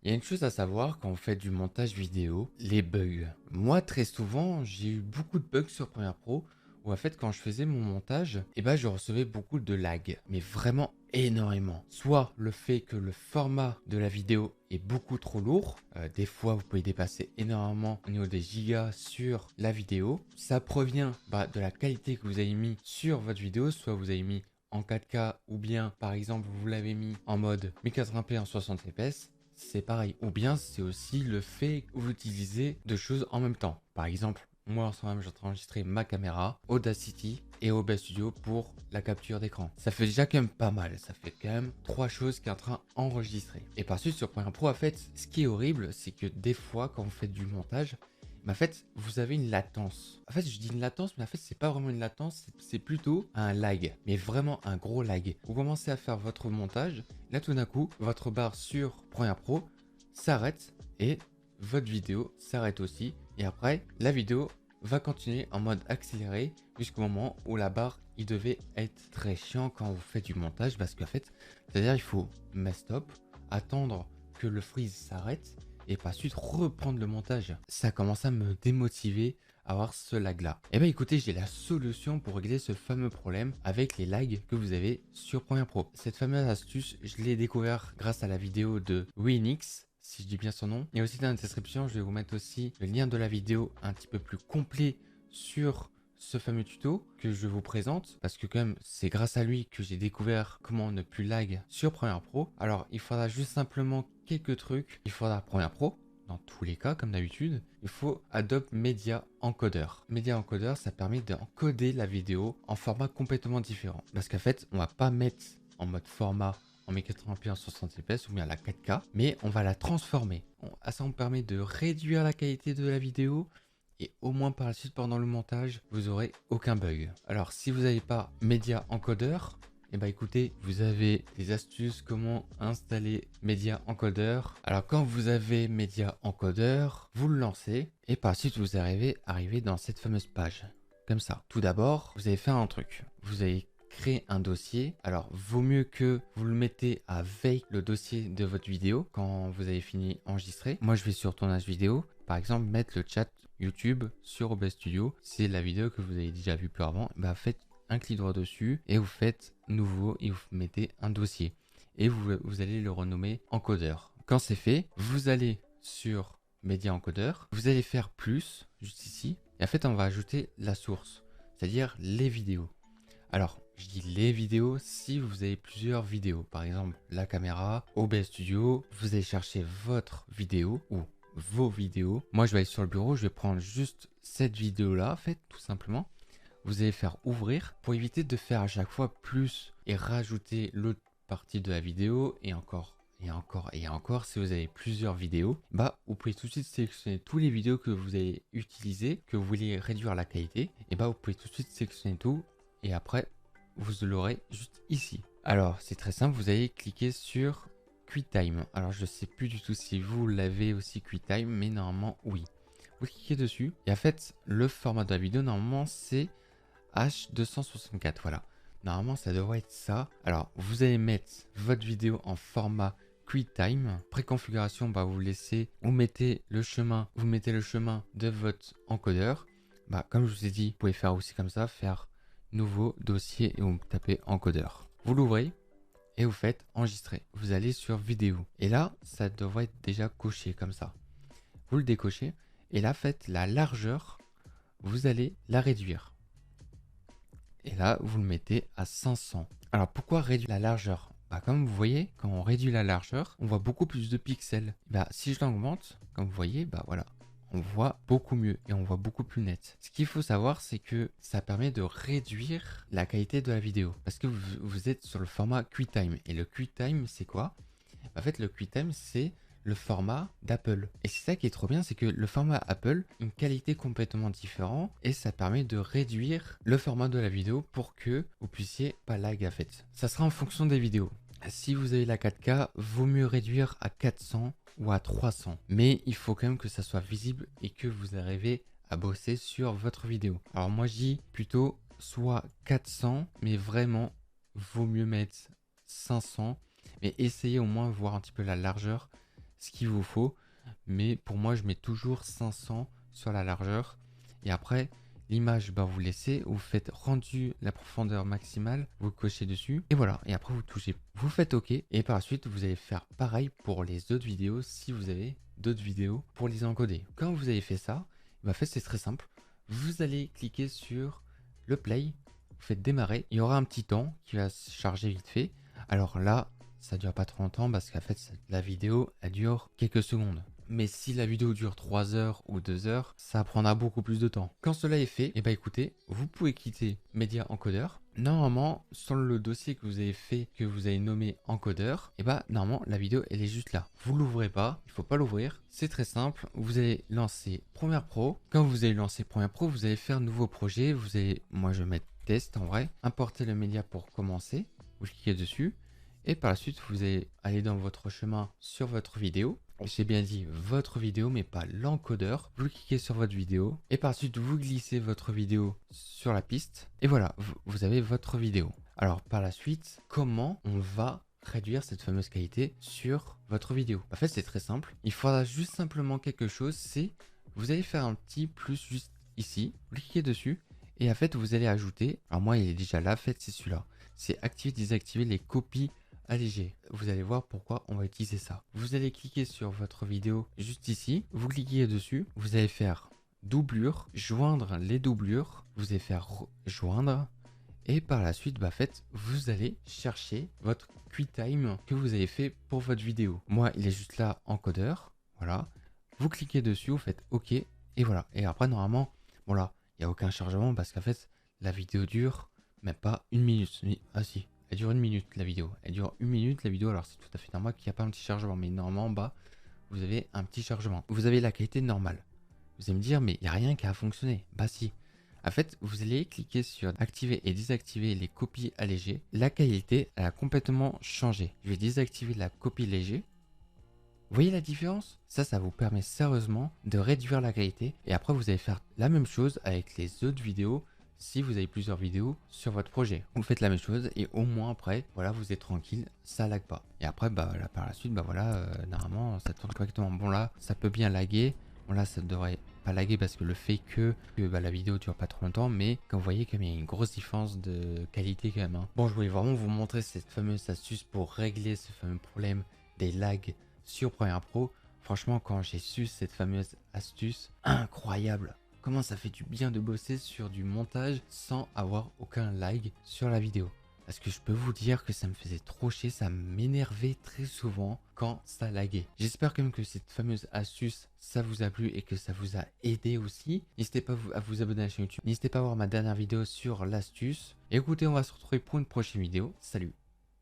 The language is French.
Il y a une chose à savoir quand on fait du montage vidéo, les bugs. Moi, très souvent, j'ai eu beaucoup de bugs sur Premiere Pro où en fait, quand je faisais mon montage, je recevais beaucoup de lag, mais vraiment énormément. Soit le fait que le format de la vidéo est beaucoup trop lourd, des fois vous pouvez dépasser énormément au niveau des gigas sur la vidéo. Ça provient de la qualité que vous avez mis sur votre vidéo, soit vous avez mis en 4K ou bien par exemple vous l'avez mis en mode 1080p en 60 fps. C'est pareil. Ou bien c'est aussi le fait que vous utilisez deux choses en même temps. Par exemple, moi en ce moment, je suis en train d'enregistrer ma caméra, Audacity et OBS Studio pour la capture d'écran. Ça fait déjà quand même pas mal. Ça fait quand même trois choses qui est en train d'enregistrer. Et par suite, sur Premiere Pro, en fait, ce qui est horrible, c'est que des fois, quand vous faites du montage, mais en fait, vous avez une latence. En fait, je dis une latence, mais en fait, c'est pas vraiment une latence, c'est plutôt un lag, mais vraiment un gros lag. Vous commencez à faire votre montage, là tout d'un coup, votre barre sur Premiere Pro s'arrête et votre vidéo s'arrête aussi. Et après, la vidéo va continuer en mode accéléré jusqu'au moment où la barre, il devait être très chiant quand vous faites du montage parce qu'en fait, c'est-à-dire il faut mettre stop, attendre que le freeze s'arrête et par suite reprendre le montage. Ça commence à me démotiver à avoir ce lag là. Et ben écoutez, j'ai la solution pour régler ce fameux problème avec les lags que vous avez sur Premiere Pro. Cette fameuse astuce, je l'ai découvert grâce à la vidéo de Winix, si je dis bien son nom. Et aussi dans la description, je vais vous mettre aussi le lien de la vidéo un petit peu plus complet sur ce fameux tuto que je vous présente parce que quand même c'est grâce à lui que j'ai découvert comment ne plus lag sur Premiere Pro. Alors il faudra juste simplement quelques trucs. Il faudra Premiere Pro dans tous les cas comme d'habitude. Il faut Adobe Media Encoder. Media Encoder, ça permet d'encoder la vidéo en format complètement différent parce qu'en fait on va pas mettre en mode format en 1080p en 60 fps ou bien à la 4K, mais on va la transformer. Ça nous permet de réduire la qualité de la vidéo et au moins par la suite pendant le montage, vous aurez aucun bug. Alors si vous n'avez pas Media Encoder, et écoutez, vous avez des astuces comment installer Media Encoder. Alors quand vous avez Media Encoder, vous le lancez et par la suite vous arrivez dans cette fameuse page. Comme ça. Tout d'abord, vous allez faire un truc. Vous allez créer un dossier. Alors, vaut mieux que vous le mettez avec le dossier de votre vidéo quand vous avez fini enregistrer. Moi, je vais sur tournage vidéo. Par exemple, mettre le chat YouTube sur OBS Studio. C'est la vidéo que vous avez déjà vue plus avant. Faites un clic droit dessus et vous faites nouveau et vous mettez un dossier. Et vous allez le renommer encodeur. Quand c'est fait, vous allez sur Media Encoder. Vous allez faire plus, juste ici. Et en fait, on va ajouter la source, c'est-à-dire les vidéos. Alors, je dis les vidéos si vous avez plusieurs vidéos. Par exemple, la caméra, OBS Studio, vous allez chercher votre vidéo ou vos vidéos. Moi, je vais aller sur le bureau, je vais prendre juste cette vidéo-là, en fait, tout simplement. Vous allez faire ouvrir pour éviter de faire à chaque fois plus et rajouter l'autre partie de la vidéo et encore. Et encore et encore, si vous avez plusieurs vidéos, vous pouvez tout de suite sélectionner tous les vidéos que vous avez utilisées, que vous voulez réduire la qualité. Et vous pouvez tout de suite sélectionner tout et après vous l'aurez juste ici. Alors c'est très simple, vous allez cliquer sur QuickTime. Alors je sais plus du tout si vous l'avez aussi QuickTime, mais normalement oui. Vous cliquez dessus et en fait le format de la vidéo normalement c'est H264, voilà. Normalement ça devrait être ça. Alors vous allez mettre votre vidéo en format QuickTime. Préconfiguration, vous mettez le chemin de votre encodeur. Comme je vous ai dit, vous pouvez faire aussi comme ça, faire nouveau dossier et vous tapez encodeur. Vous l'ouvrez et vous faites enregistrer. Vous allez sur vidéo et là, ça devrait être déjà coché comme ça. Vous le décochez et là, faites la largeur. Vous allez la réduire. Et là, vous le mettez à 500. Alors, pourquoi réduire la largeur? Comme vous voyez, quand on réduit la largeur, on voit beaucoup plus de pixels. Si je l'augmente, comme vous voyez, voilà, on voit beaucoup mieux et on voit beaucoup plus net. Ce qu'il faut savoir, c'est que ça permet de réduire la qualité de la vidéo parce que vous êtes sur le format QuickTime. Et le QuickTime, c'est quoi? En fait, le QuickTime, c'est le format d'Apple. Et c'est ça qui est trop bien, c'est que le format Apple, une qualité complètement différente et ça permet de réduire le format de la vidéo pour que vous puissiez pas lag en fait. Ça sera en fonction des vidéos. Si vous avez la 4K, vaut mieux réduire à 400 ou à 300. Mais il faut quand même que ça soit visible et que vous arrivez à bosser sur votre vidéo. Alors moi je dis plutôt soit 400, mais vraiment vaut mieux mettre 500. Mais essayez au moins de voir un petit peu la largeur. ce qu'il vous faut. Mais pour moi, je mets toujours 500 sur la largeur. Et après, l'image, bah, vous laissez, vous faites rendu la profondeur maximale, vous cochez dessus. Et voilà, et après vous touchez, vous faites OK. Et par la suite, vous allez faire pareil pour les autres vidéos si vous avez d'autres vidéos pour les encoder. Quand vous avez fait ça, bah, en fait, c'est très simple. Vous allez cliquer sur le play, vous faites démarrer. Il y aura un petit temps qui va se charger vite fait. Alors là, ça dure pas trop longtemps parce qu'en fait, la vidéo, elle dure quelques secondes. Mais si la vidéo dure 3 heures ou 2 heures, ça prendra beaucoup plus de temps. Quand cela est fait, et bah écoutez, vous pouvez quitter Media Encoder. Normalement, sur le dossier que vous avez fait, que vous avez nommé encodeur, et bah normalement la vidéo elle est juste là. Vous l'ouvrez pas, il faut pas l'ouvrir. C'est très simple. Vous allez lancer Premiere Pro. Quand vous allez lancer Premiere Pro, vous allez faire nouveau projet. Vous allez, moi je vais mettre test en vrai, importer le média pour commencer. Vous cliquez dessus. Et par la suite, vous allez aller dans votre chemin sur votre vidéo. J'ai bien dit votre vidéo, mais pas l'encodeur. Vous cliquez sur votre vidéo. Et par la suite, vous glissez votre vidéo sur la piste. Et voilà, vous avez votre vidéo. Alors par la suite, comment on va réduire cette fameuse qualité sur votre vidéo? En fait, c'est très simple. Il faudra juste simplement quelque chose, c'est vous allez faire un petit plus juste ici. Vous cliquez dessus. Et en fait, vous allez ajouter, alors moi il est déjà là, en fait c'est celui-là. C'est activer, désactiver les copies allégées. Vous allez voir pourquoi on va utiliser ça. Vous allez cliquer sur votre vidéo juste ici. Vous cliquez dessus. Vous allez faire doublure, joindre les doublures. Vous allez faire joindre. Et par la suite, bah, en fait, vous allez chercher votre QuickTime que vous avez fait pour votre vidéo. Moi, il est juste là, encodeur. Voilà. Vous cliquez dessus, vous faites OK. Et voilà. Et après, normalement, voilà, il n'y a aucun chargement parce qu'en fait, la vidéo dure même pas une minute. Ah si, elle dure une minute la vidéo. Elle dure une minute la vidéo. Alors c'est tout à fait normal qu'il n'y a pas un petit chargement. Mais normalement en bas, vous avez un petit chargement. Vous avez la qualité normale. Vous allez me dire, mais il n'y a rien qui a fonctionné. Bah si. En fait, vous allez cliquer sur activer et désactiver les copies allégées. La qualité, elle a complètement changé. Je vais désactiver la copie léger. Vous voyez la différence? Ça vous permet sérieusement de réduire la qualité. Et après, vous allez faire la même chose avec les autres vidéos. Si vous avez plusieurs vidéos sur votre projet, vous faites la même chose et au moins après, voilà, vous êtes tranquille, ça lag pas. Et après, bah là, par la suite, bah voilà, normalement, ça tourne correctement. Bon là, ça peut bien laguer. Bon là, ça devrait pas laguer parce que le fait que bah, la vidéo dure pas trop longtemps, mais comme vous voyez, comme il y a une grosse différence de qualité quand même. Hein. Bon, je voulais vraiment vous montrer cette fameuse astuce pour régler ce fameux problème des lags sur Premiere Pro. Franchement, quand j'ai su cette fameuse astuce, incroyable. Comment ça fait du bien de bosser sur du montage sans avoir aucun lag sur la vidéo. Parce que je peux vous dire que ça me faisait trop chier, ça m'énervait très souvent quand ça laguait. J'espère quand même que cette fameuse astuce, ça vous a plu et que ça vous a aidé aussi. N'hésitez pas à vous abonner à la chaîne YouTube. N'hésitez pas à voir ma dernière vidéo sur l'astuce. Et écoutez, on va se retrouver pour une prochaine vidéo. Salut!